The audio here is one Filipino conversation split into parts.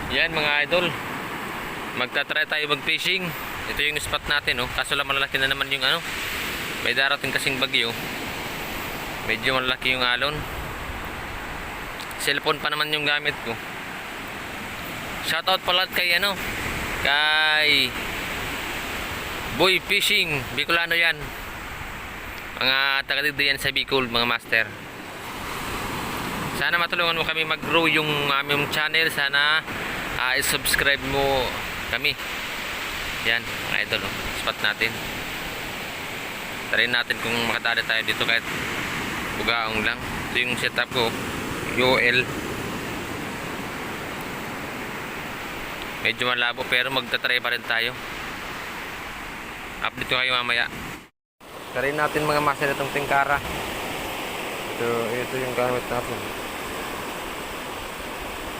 Yan mga idol, magta-try tayo mag-fishing. Ito yung spot natin, oh. Kaso lang malalaki na naman yung ano. May darating kasing bagyo. Medyo malaki yung alon. Cellphone pa naman yung gamit ko. Shoutout pala kay ano, kay Boy Fishing, Bicolano yan. Mga taga-dito yan sa Bicol, mga master. Sana matulungan mo kami mag-grow yung aming channel. Sana i-subscribe mo kami. Yan, mga idol, oh. Spot natin. Tarayin natin kung makatali tayo dito kahit bugaong lang. Ito yung setup ko, UL. Medyo malabo pero magta-try pa rin tayo. Update ko kayo mamaya. Tarayin natin mga master itong tingkara. Ito yung gamit natin.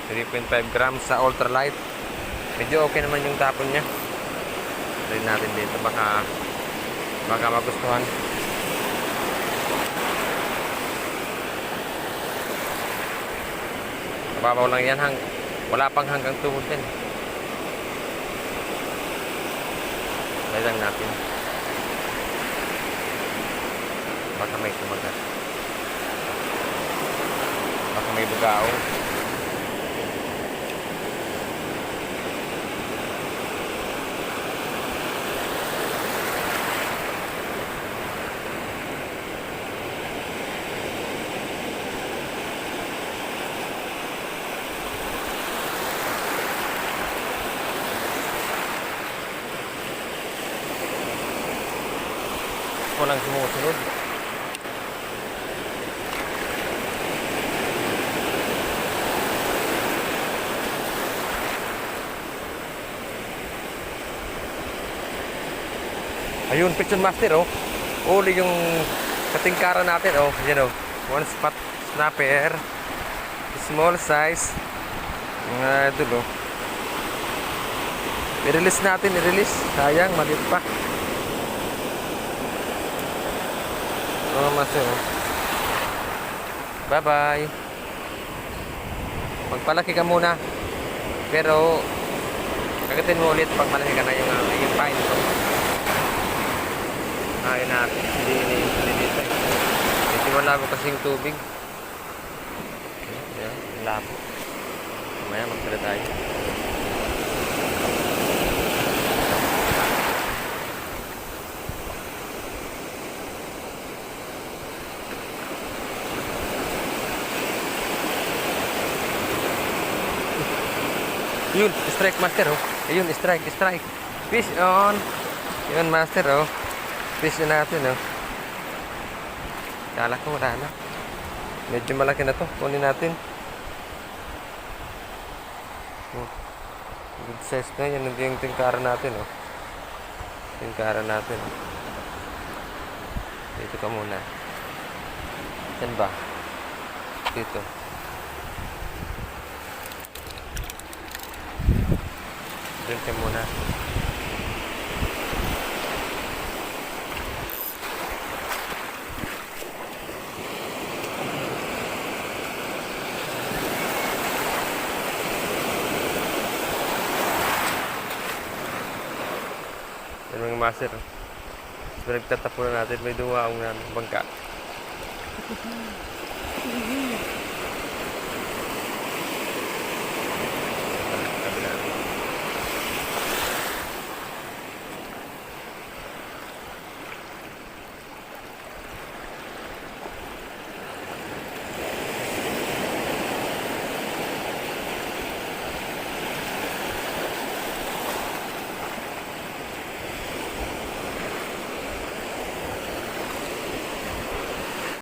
3.5 grams sa ultralight. Medyo okay naman yung tapon niya. Try natin dito, baka magustuhan. Mababaw lang yan, wala pang hanggang tuhod din. Try lang natin, baka may kumagat, baka may bugao. Walang sumusunod. Ayun, picture master, oh. Uli yung katingkara natin, oh. Yan, oh. One spot snapper. Small size. Mga idol, oh. I-release natin, i-release. Sayang, maliit pa. Oh, master, oh. Bye-bye. Magpalaki ka muna. Pero kagatin mo ulit pag malaki ka na yung pine ko. Ayun natin. Hindi dito. Medyo malabo kasing tubig. Ayan, labo. Mamaya magpala tayo. Yun, strike master, oh. Ayun, strike. Fish on. Yun, master, oh. Fish na natin, oh. Kala ko wala na. Medyo malaki na to. Kunin natin. Oh. Good size na. Yan yung tingkara natin, oh. Tingkara natin, oh. Dito ka muna. Yan ba? Dito. Doon ka muna. Yan mga master. Tapos pinagtatapunan natin. May dumaong na bangka.